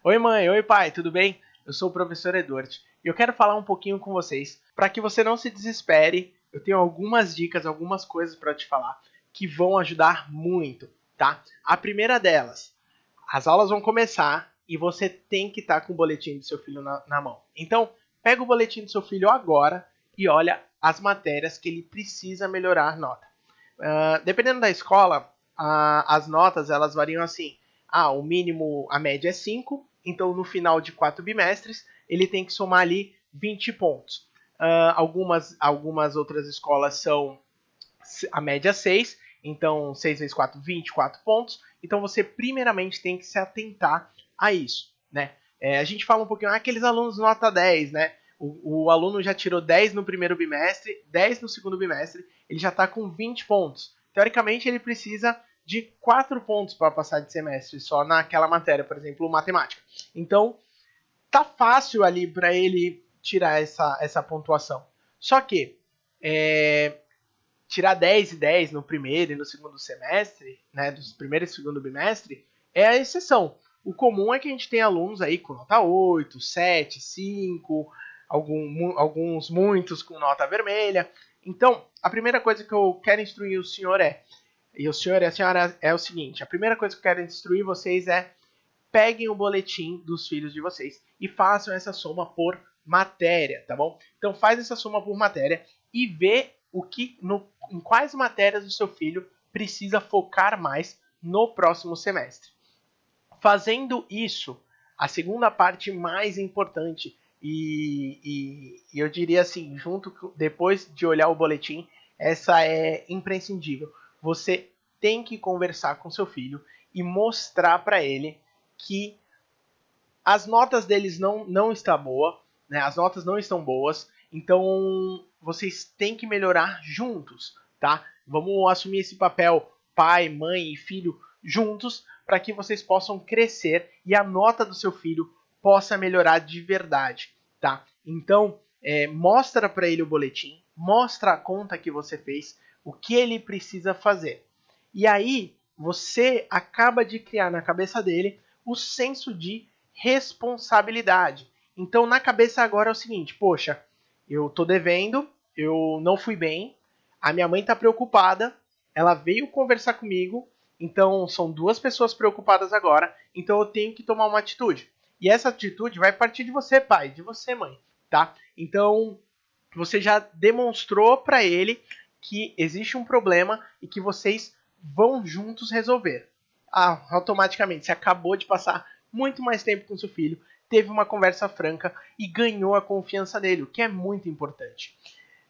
Oi mãe, oi pai, tudo bem? Eu sou o professor Edward e eu quero falar um pouquinho com vocês para que você não se desespere. Eu tenho algumas dicas, algumas coisas para te falar que vão ajudar muito, tá? A primeira delas, as aulas vão começar e você tem que estar com o boletim do seu filho na mão. Então, pega o boletim do seu filho agora e olha as matérias que ele precisa melhorar nota. Dependendo da escola, as notas elas variam assim. O mínimo, a média é 5, então no final de 4 bimestres ele tem que somar ali 20 pontos. Algumas outras escolas são a média 6, então 6 vezes 4, 24 pontos. Então você primeiramente tem que se atentar a isso, né? A gente fala um pouquinho, aqueles alunos nota 10, né? O aluno já tirou 10 no primeiro bimestre, 10 no segundo bimestre, ele já está com 20 pontos. Teoricamente, ele precisa de 4 pontos para passar de semestre, só naquela matéria, por exemplo, matemática. Então, tá fácil ali para ele tirar essa pontuação. Só que, tirar 10 e 10 no primeiro e no segundo semestre, né, dos primeiro e segundo bimestre, é a exceção. O comum é que a gente tem alunos aí com nota 8, 7, 5, muitos com nota vermelha. Então, a primeira coisa que eu quero instruir o senhor e o senhor e a senhora é o seguinte, a primeira coisa que eu quero instruir vocês é peguem o boletim dos filhos de vocês e façam essa soma por matéria, tá bom? Então faz essa soma por matéria e vê em quais matérias o seu filho precisa focar mais no próximo semestre. Fazendo isso, a segunda parte mais importante e eu diria assim, depois de olhar o boletim, essa é imprescindível. Você tem que conversar com seu filho e mostrar para ele que as notas deles não estão boas, né? As notas não estão boas, então vocês têm que melhorar juntos, tá? Vamos assumir esse papel pai, mãe e filho juntos para que vocês possam crescer e a nota do seu filho possa melhorar de verdade, tá? Então, mostra para ele o boletim, mostra a conta que você fez, o que ele precisa fazer. E aí, você acaba de criar na cabeça dele o senso de responsabilidade. Então, na cabeça agora é o seguinte, poxa, eu tô devendo, eu não fui bem, a minha mãe tá preocupada, ela veio conversar comigo, então são duas pessoas preocupadas agora, então eu tenho que tomar uma atitude. E essa atitude vai partir de você, pai, de você, mãe, tá? Então, você já demonstrou para ele que existe um problema e que vocês vão juntos resolver. Automaticamente, você acabou de passar muito mais tempo com seu filho, teve uma conversa franca e ganhou a confiança dele, o que é muito importante.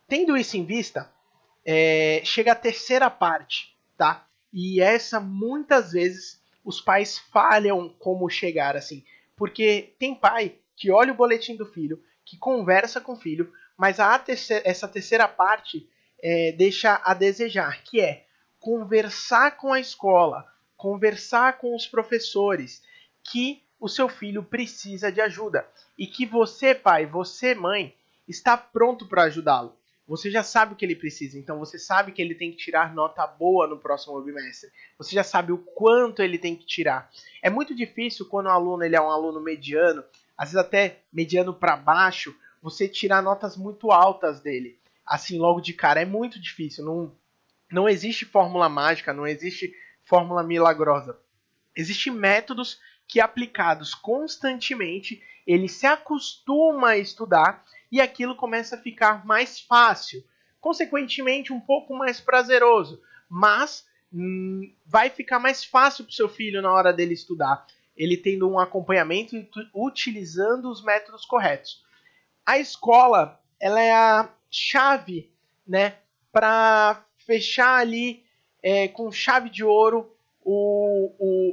Tendo isso em vista, chega a terceira parte, tá? E essa, muitas vezes, os pais falham como chegar assim. Porque tem pai que olha o boletim do filho, que conversa com o filho, mas essa terceira parte deixa a desejar, que é conversar com a escola, conversar com os professores, que o seu filho precisa de ajuda. E que você, pai, você, mãe, está pronto para ajudá-lo. Você já sabe o que ele precisa, então você sabe que ele tem que tirar nota boa no próximo bimestre. Você já sabe o quanto ele tem que tirar. É muito difícil quando o aluno ele é um aluno mediano, às vezes até mediano para baixo, você tirar notas muito altas dele. Assim, logo de cara, é muito difícil. Não existe fórmula mágica, não existe fórmula milagrosa. Existem métodos que, aplicados constantemente, ele se acostuma a estudar e aquilo começa a ficar mais fácil. Consequentemente, um pouco mais prazeroso. Mas vai ficar mais fácil para o seu filho na hora dele estudar. Ele tendo um acompanhamento e utilizando os métodos corretos. A escola, ela é a chave, né, para fechar ali com chave de ouro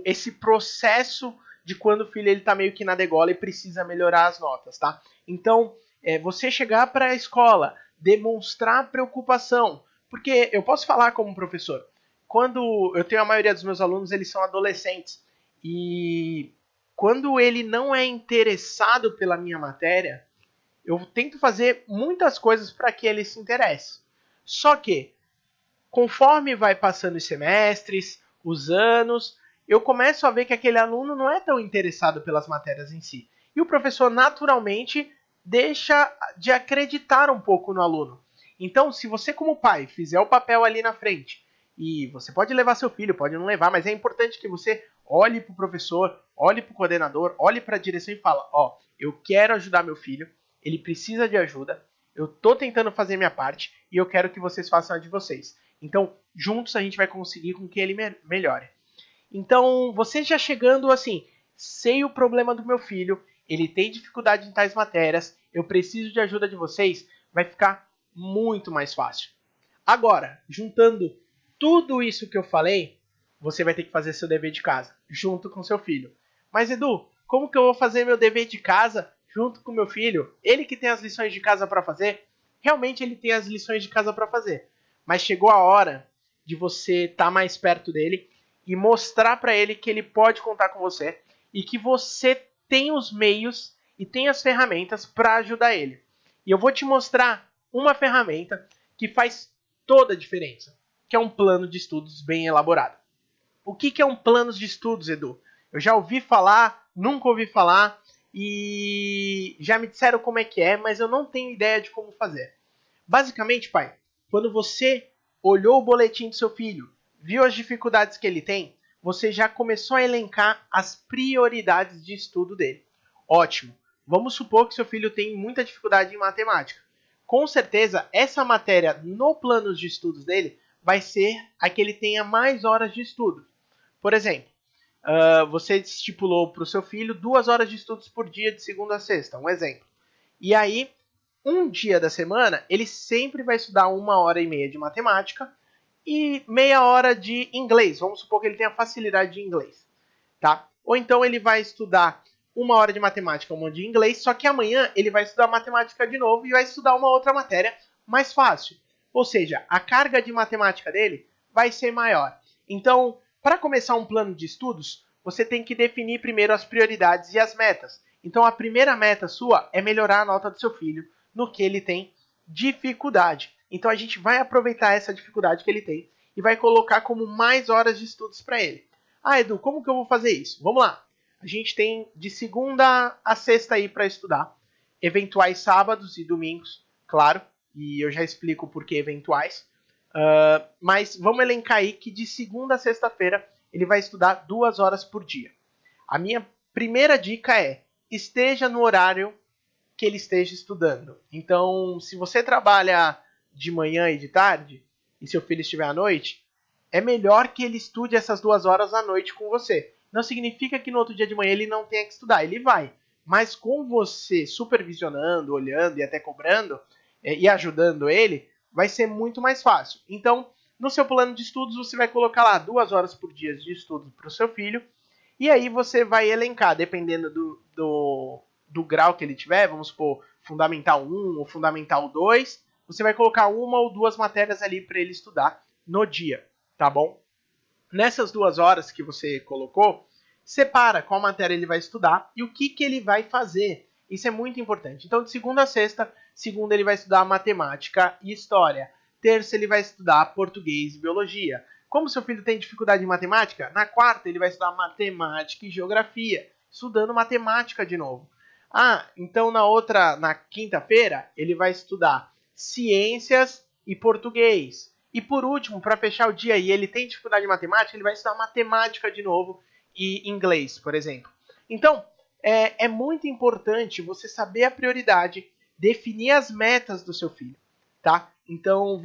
esse processo de quando o filho está meio que na degola e precisa melhorar as notas, tá? Então, você chegar para a escola, demonstrar preocupação, porque eu posso falar como professor, quando eu tenho a maioria dos meus alunos, eles são adolescentes, e quando ele não é interessado pela minha matéria, eu tento fazer muitas coisas para que ele se interesse. Só que, conforme vai passando os semestres, os anos, eu começo a ver que aquele aluno não é tão interessado pelas matérias em si. E o professor, naturalmente, deixa de acreditar um pouco no aluno. Então, se você, como pai, fizer o papel ali na frente, e você pode levar seu filho, pode não levar, mas é importante que você olhe para o professor, olhe para o coordenador, olhe para a direção e fala, ó, eu quero ajudar meu filho, ele precisa de ajuda, eu estou tentando fazer minha parte e eu quero que vocês façam a de vocês. Então, juntos a gente vai conseguir com que ele melhore. Então, você já chegando assim, sei o problema do meu filho, ele tem dificuldade em tais matérias, eu preciso de ajuda de vocês, vai ficar muito mais fácil. Agora, juntando tudo isso que eu falei, você vai ter que fazer seu dever de casa, junto com seu filho. Mas Edu, como que eu vou fazer meu dever de casa junto com meu filho? Ele que tem as lições de casa para fazer? Realmente ele tem as lições de casa para fazer. Mas chegou a hora de você estar mais perto dele e mostrar para ele que ele pode contar com você e que você tem os meios e tem as ferramentas para ajudar ele. E eu vou te mostrar uma ferramenta que faz toda a diferença, que é um plano de estudos bem elaborado. O que é um plano de estudos, Edu? Eu já ouvi falar, nunca ouvi falar e já me disseram como é que é, mas eu não tenho ideia de como fazer. Basicamente, pai, quando você olhou o boletim do seu filho, viu as dificuldades que ele tem, você já começou a elencar as prioridades de estudo dele. Ótimo. Vamos supor que seu filho tem muita dificuldade em matemática. Com certeza, essa matéria no plano de estudos dele vai ser a que ele tenha mais horas de estudo. Por exemplo, você estipulou para o seu filho 2 horas de estudos por dia de segunda a sexta, um exemplo. E aí, um dia da semana, ele sempre vai estudar 1h30 de matemática e meia hora de inglês. Vamos supor que ele tenha facilidade de inglês, tá? Ou então ele vai estudar 1 hora de matemática, 1 de inglês, só que amanhã ele vai estudar matemática de novo e vai estudar uma outra matéria mais fácil. Ou seja, a carga de matemática dele vai ser maior. Então, para começar um plano de estudos, você tem que definir primeiro as prioridades e as metas. Então, a primeira meta sua é melhorar a nota do seu filho no que ele tem dificuldade. Então, a gente vai aproveitar essa dificuldade que ele tem e vai colocar como mais horas de estudos para ele. Ah, Edu, como que eu vou fazer isso? Vamos lá. A gente tem de segunda a sexta aí para estudar. Eventuais sábados e domingos, claro. E eu já explico por que eventuais. Mas vamos elencar aí que de segunda a sexta-feira ele vai estudar 2 horas por dia. A minha primeira dica é: esteja no horário que ele esteja estudando. Então, se você trabalha de manhã e de tarde, e seu filho estiver à noite, é melhor que ele estude essas 2 horas à noite com você. Não significa que no outro dia de manhã ele não tenha que estudar, ele vai. Mas com você supervisionando, olhando e até cobrando e ajudando ele, vai ser muito mais fácil. Então, no seu plano de estudos, você vai colocar lá 2 horas por dia de estudo para o seu filho. E aí você vai elencar, dependendo do grau que ele tiver, vamos supor, Fundamental 1 ou Fundamental 2, você vai colocar 1 ou 2 matérias ali para ele estudar no dia, tá bom? Nessas 2 horas que você colocou, separa qual matéria ele vai estudar e o que ele vai fazer. Isso é muito importante. Então, de segunda a sexta, segunda ele vai estudar matemática e história. Terça ele vai estudar português e biologia. Como seu filho tem dificuldade em matemática, na quarta ele vai estudar matemática e geografia, estudando matemática de novo. Ah, então na quinta-feira ele vai estudar ciências e português. E por último, para fechar o dia e ele tem dificuldade em matemática, ele vai estudar matemática de novo e inglês, por exemplo. Então, é muito importante você saber a prioridade, definir as metas do seu filho, tá? Então,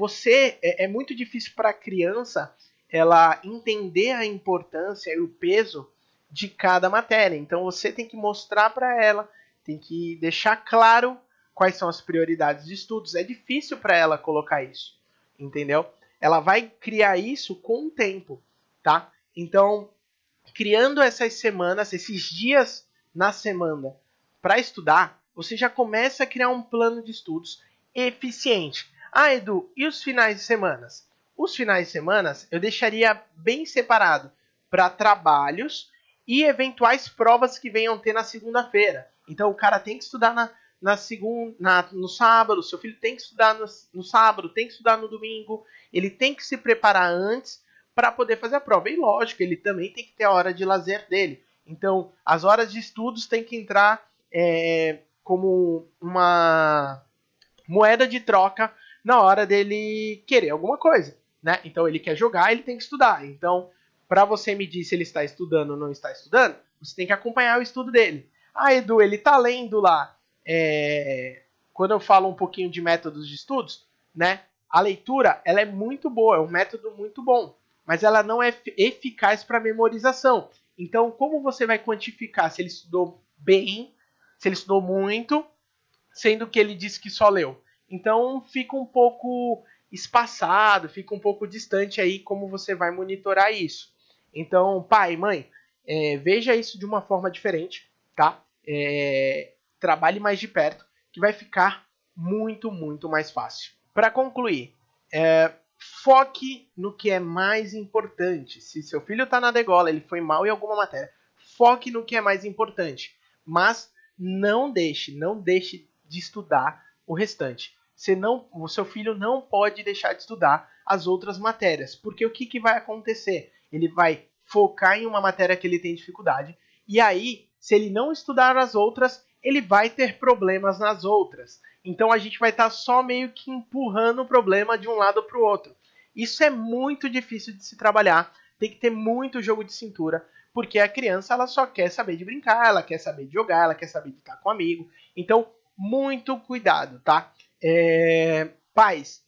é muito difícil para a criança ela entender a importância e o peso de cada matéria. Então, você tem que mostrar para ela, tem que deixar claro quais são as prioridades de estudos. É difícil para ela colocar isso, entendeu? Ela vai criar isso com o tempo, tá? Então, criando essas semanas, esses dias na semana para estudar, você já começa a criar um plano de estudos eficiente. Ah, Edu, e os finais de semana? Os finais de semana eu deixaria bem separado para trabalhos e eventuais provas que venham ter na segunda-feira. Então, o cara tem que estudar no sábado, seu filho tem que estudar no sábado, tem que estudar no domingo, ele tem que se preparar antes para poder fazer a prova. E lógico, ele também tem que ter a hora de lazer dele. Então, as horas de estudos têm que entrar como uma moeda de troca na hora dele querer alguma coisa, né? Então, ele quer jogar, ele tem que estudar. Então, para você medir se ele está estudando ou não está estudando, você tem que acompanhar o estudo dele. Ah, Edu, ele está lendo lá. Quando eu falo um pouquinho de métodos de estudos, né? A leitura, ela é muito boa, é um método muito bom, mas ela não é eficaz para memorização. Então, como você vai quantificar se ele estudou bem, se ele estudou muito, sendo que ele disse que só leu? Então, fica um pouco espaçado, fica um pouco distante aí como você vai monitorar isso. Então, pai, mãe, veja isso de uma forma diferente, tá? Trabalhe mais de perto, que vai ficar muito, muito mais fácil. Para concluir, foque no que é mais importante. Se seu filho está na degola, ele foi mal em alguma matéria, foque no que é mais importante. Mas não deixe de estudar o restante. O seu filho não pode deixar de estudar as outras matérias, porque o que vai acontecer? Ele vai focar em uma matéria que ele tem dificuldade, e aí, se ele não estudar as outras, ele vai ter problemas nas outras. Então a gente vai estar só meio que empurrando o problema de um lado para o outro. Isso é muito difícil de se trabalhar, tem que ter muito jogo de cintura, porque a criança ela só quer saber de brincar, ela quer saber de jogar, ela quer saber de estar com um amigo. Então, muito cuidado, tá? Pais,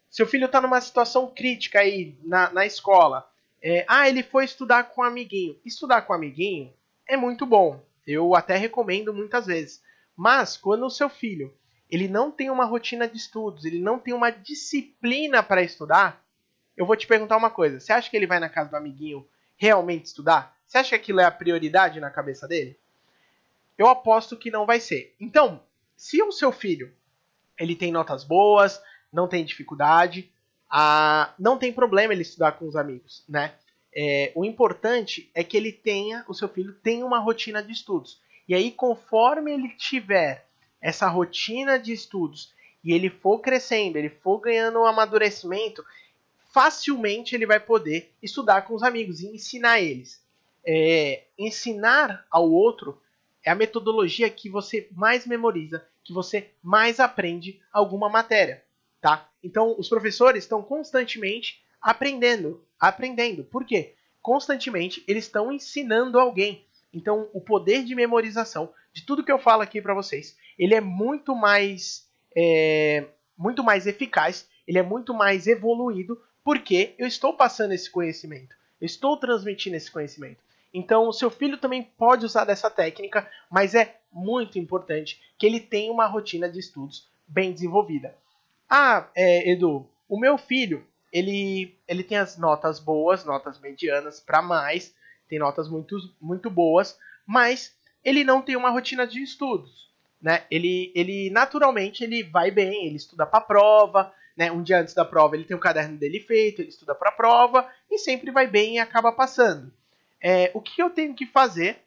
seu filho está numa situação crítica aí na escola. Ele foi estudar com um amiguinho. Estudar com um amiguinho é muito bom. Eu até recomendo muitas vezes. Mas, quando o seu filho ele não tem uma rotina de estudos, ele não tem uma disciplina para estudar, eu vou te perguntar uma coisa. Você acha que ele vai na casa do amiguinho realmente estudar? Você acha que aquilo é a prioridade na cabeça dele? Eu aposto que não vai ser. Então, se o seu filho ele tem notas boas, não tem dificuldade, não tem problema ele estudar com os amigos, né? O importante é que o seu filho tenha uma rotina de estudos. E aí, conforme ele tiver essa rotina de estudos e ele for crescendo, ele for ganhando um amadurecimento, facilmente ele vai poder estudar com os amigos e ensinar eles. Ensinar ao outro é a metodologia que você mais memoriza, que você mais aprende alguma matéria, tá? Então, os professores estão constantemente aprendendo. Por quê? Constantemente eles estão ensinando alguém. Então, o poder de memorização de tudo que eu falo aqui para vocês, ele é muito mais eficaz, ele é muito mais evoluído, porque eu estou passando esse conhecimento, eu estou transmitindo esse conhecimento. Então, o seu filho também pode usar dessa técnica, mas é muito importante que ele tenha uma rotina de estudos bem desenvolvida. Edu, o meu filho, ele tem as notas boas, notas medianas para mais, tem notas muito, muito boas, mas ele não tem uma rotina de estudos, né? Ele naturalmente ele vai bem, ele estuda para a prova, né? Um dia antes da prova ele tem o caderno dele feito, ele estuda para a prova e sempre vai bem e acaba passando. O que eu tenho que fazer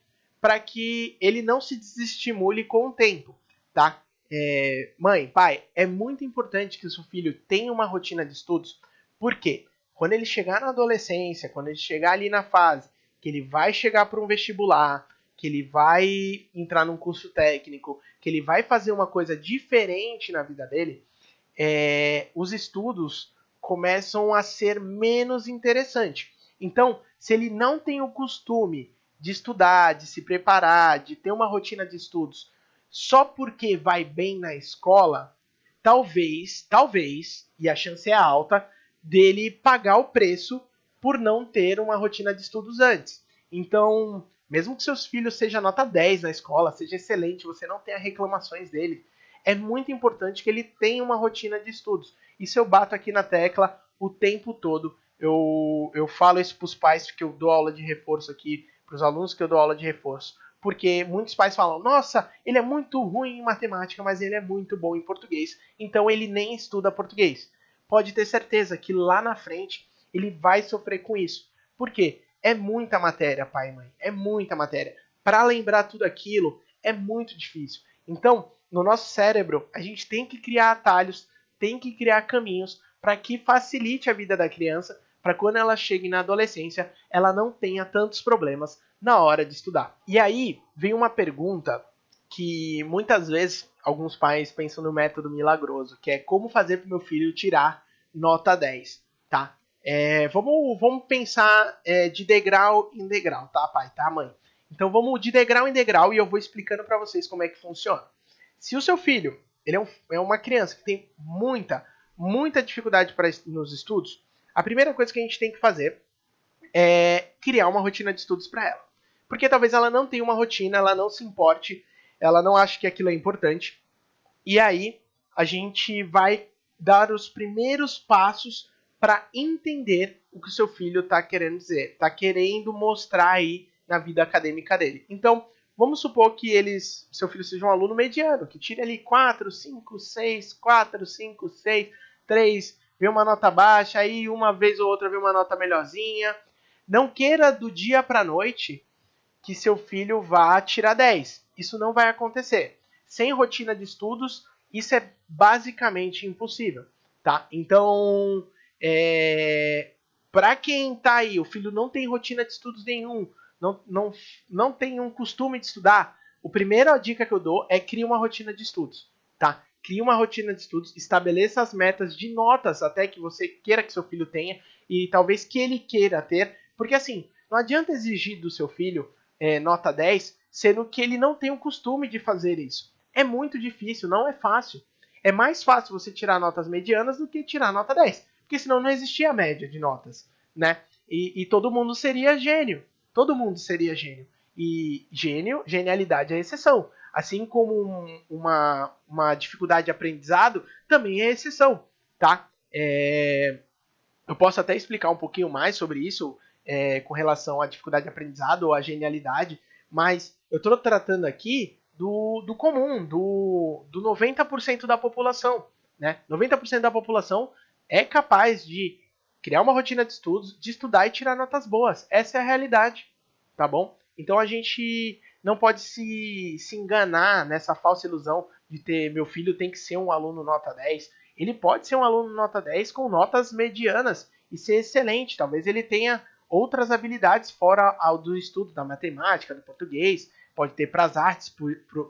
para que ele não se desestimule com o tempo, tá? Mãe, pai, é muito importante que o seu filho tenha uma rotina de estudos, porque quando ele chegar na adolescência, quando ele chegar ali na fase que ele vai chegar para um vestibular, que ele vai entrar num curso técnico, que ele vai fazer uma coisa diferente na vida dele, os estudos começam a ser menos interessantes. Então, se ele não tem o costume de estudar, de se preparar, de ter uma rotina de estudos, só porque vai bem na escola, talvez, e a chance é alta, dele pagar o preço por não ter uma rotina de estudos antes. Então, mesmo que seus filhos sejam nota 10 na escola, seja excelente, você não tenha reclamações dele, é muito importante que ele tenha uma rotina de estudos. Isso eu bato aqui na tecla o tempo todo. Eu falo isso para os pais que eu dou aula de reforço aqui, para os alunos que eu dou aula de reforço. Porque muitos pais falam, nossa, ele é muito ruim em matemática, mas ele é muito bom em português, então ele nem estuda português. Pode ter certeza que lá na frente ele vai sofrer com isso. Por quê? É muita matéria, pai e mãe, é muita matéria. Para lembrar tudo aquilo é muito difícil. Então, no nosso cérebro, a gente tem que criar atalhos, tem que criar caminhos para que facilite a vida da criança, para quando ela chegue na adolescência, ela não tenha tantos problemas na hora de estudar. E aí vem uma pergunta que muitas vezes alguns pais pensam no método milagroso, que é como fazer para meu filho tirar nota 10, tá? Vamos pensar de degrau em degrau, tá, pai, tá, mãe? Então vamos de degrau em degrau e eu vou explicando para vocês como é que funciona. Se o seu filho ele é uma criança que tem muita dificuldade nos estudos, a primeira coisa que a gente tem que fazer é criar uma rotina de estudos para ela. Porque talvez ela não tenha uma rotina, ela não se importe, ela não ache que aquilo é importante. E aí a gente vai dar os primeiros passos para entender o que o seu filho está querendo dizer, está querendo mostrar aí na vida acadêmica dele. Então, vamos supor que seu filho seja um aluno mediano, que tire ali 4, 5, 6, 4, 5, 6, 3, vê uma nota baixa, aí uma vez ou outra vê uma nota melhorzinha. Não queira do dia para a noite que seu filho vá tirar 10. Isso não vai acontecer. Sem rotina de estudos, isso é basicamente impossível, tá? Então, para quem tá aí, o filho não tem rotina de estudos nenhum, não tem um costume de estudar, a primeira dica que eu dou é criar uma rotina de estudos, tá? Crie uma rotina de estudos, estabeleça as metas de notas até que você queira que seu filho tenha e talvez que ele queira ter, porque assim, não adianta exigir do seu filho nota 10, sendo que ele não tem o costume de fazer isso. É muito difícil, não é fácil. É mais fácil você tirar notas medianas do que tirar nota 10, porque senão não existia média de notas, né? E todo mundo seria gênio. Todo mundo seria gênio. E genialidade é exceção. Assim como uma dificuldade de aprendizado também é exceção, tá? Eu posso até explicar um pouquinho mais sobre isso com relação à dificuldade de aprendizado ou à genialidade, mas eu estou tratando aqui do comum, do 90% da população. Né? 90% da população é capaz de criar uma rotina de estudos, de estudar e tirar notas boas. Essa é a realidade, tá bom? Então a gente não pode se enganar nessa falsa ilusão de ter meu filho tem que ser um aluno nota 10. Ele pode ser um aluno nota 10 com notas medianas e ser excelente. Talvez ele tenha outras habilidades fora do estudo da matemática, do português, pode ter para as artes,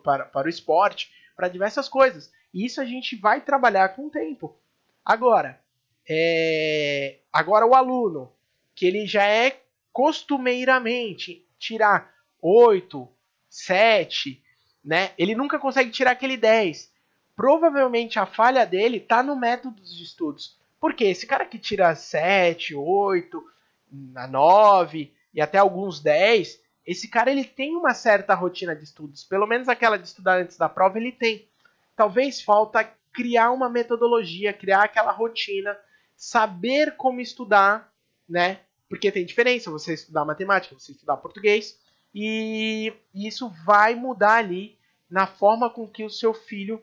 para o esporte, para diversas coisas. E isso a gente vai trabalhar com o tempo. Agora o aluno, que ele já é costumeiramente tirar 8, 7, né? Ele nunca consegue tirar aquele 10. Provavelmente a falha dele está no método de estudos. Porque esse cara que tira 7, 8, 9 e até alguns 10, esse cara ele tem uma certa rotina de estudos. Pelo menos aquela de estudar antes da prova ele tem. Talvez falta criar uma metodologia, criar aquela rotina, saber como estudar, né? Porque tem diferença você estudar matemática, você estudar português, e isso vai mudar ali na forma com que o seu filho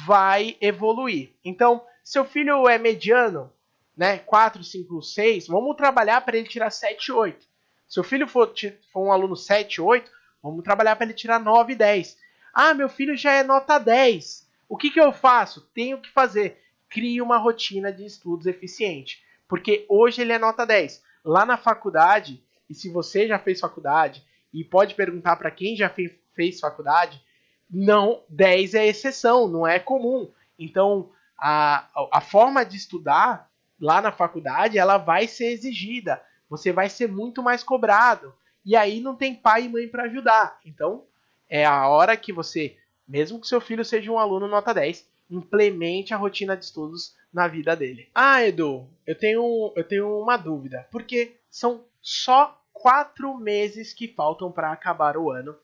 vai evoluir. Então, seu filho é mediano, né? 4, 5, 6, vamos trabalhar para ele tirar 7, 8. Se o filho for um aluno 7, 8, vamos trabalhar para ele tirar 9, 10. Ah, meu filho já é nota 10. O que eu faço? Tenho que fazer. Crie uma rotina de estudos eficiente. Porque hoje ele é nota 10. Lá na faculdade, e se você já fez faculdade, e pode perguntar para quem já fez faculdade, não, 10 é exceção, não é comum. Então, a forma de estudar lá na faculdade, ela vai ser exigida. Você vai ser muito mais cobrado. E aí não tem pai e mãe para ajudar. Então, é a hora que você, mesmo que seu filho seja um aluno nota 10, implemente a rotina de estudos na vida dele. Ah, Edu, eu tenho uma dúvida. Porque são só 4 meses que faltam para acabar o ano.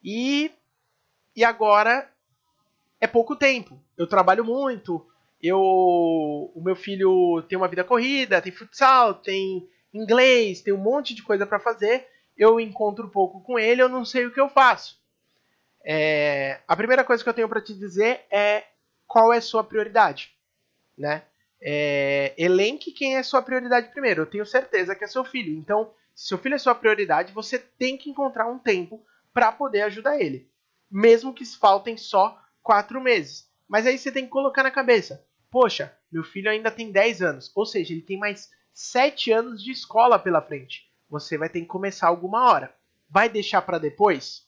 E agora é pouco tempo. Eu trabalho muito. O meu filho tem uma vida corrida, tem futsal, tem inglês, tem um monte de coisa para fazer. Eu encontro pouco com ele, eu não sei o que eu faço. A primeira coisa que eu tenho para te dizer é qual é a sua prioridade, né? Elenque quem é sua prioridade primeiro. Eu tenho certeza que é seu filho. Então, se seu filho é sua prioridade, você tem que encontrar um tempo para poder ajudar ele, mesmo que faltem só 4 meses. Mas aí você tem que colocar na cabeça: poxa, meu filho ainda tem 10 anos, ou seja, ele tem mais 7 anos de escola pela frente. Você vai ter que começar alguma hora. Vai deixar para depois?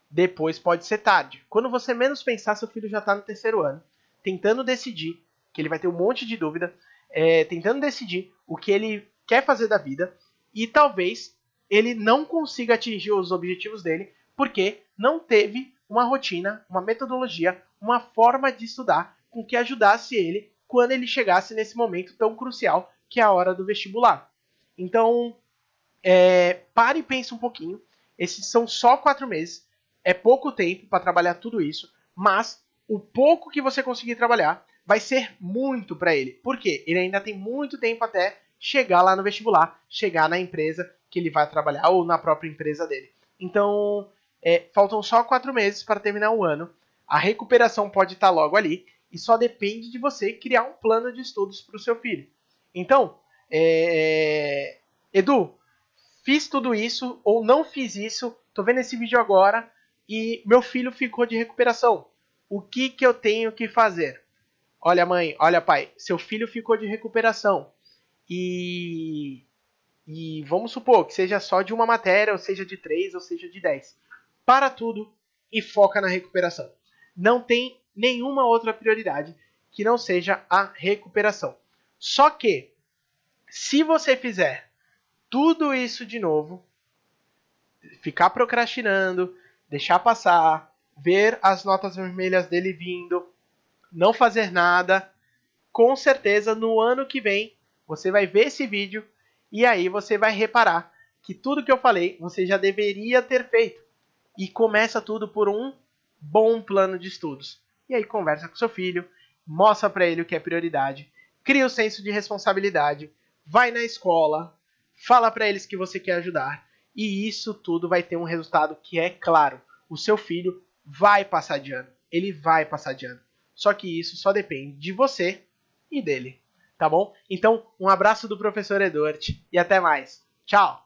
Depois pode ser tarde. Quando você menos pensar, seu filho já está no 3º ano, tentando decidir, que ele vai ter um monte de dúvida, tentando decidir o que ele quer fazer da vida, e talvez ele não consiga atingir os objetivos dele, porque não teve uma rotina, uma metodologia, uma forma de estudar com que ajudasse ele quando ele chegasse nesse momento tão crucial que é a hora do vestibular. Então, pare e pense um pouquinho. Esses são só 4 meses. É pouco tempo para trabalhar tudo isso, mas o pouco que você conseguir trabalhar vai ser muito para ele. Por quê? Ele ainda tem muito tempo até chegar lá no vestibular, chegar na empresa que ele vai trabalhar ou na própria empresa dele. Então, faltam só 4 meses para terminar o ano. A recuperação pode estar logo ali e só depende de você criar um plano de estudos para o seu filho. Então, Edu, fiz tudo isso ou não fiz isso, tô vendo esse vídeo agora e meu filho ficou de recuperação. O que eu tenho que fazer? Olha, mãe, olha, pai, seu filho ficou de recuperação e vamos supor que seja só de uma matéria, ou seja de 3, ou seja de 10. Para tudo e foca na recuperação. Não tem nenhuma outra prioridade que não seja a recuperação. Só que, se você fizer tudo isso de novo, ficar procrastinando, deixar passar, ver as notas vermelhas dele vindo, não fazer nada, com certeza no ano que vem você vai ver esse vídeo e aí você vai reparar que tudo que eu falei você já deveria ter feito. E começa tudo por um bom plano de estudos. E aí conversa com seu filho, mostra para ele o que é prioridade, cria o senso de responsabilidade, vai na escola, fala para eles que você quer ajudar. E isso tudo vai ter um resultado que é claro. O seu filho vai passar de ano. Ele vai passar de ano. Só que isso só depende de você e dele. Tá bom? Então, um abraço do professor Eduard e até mais. Tchau!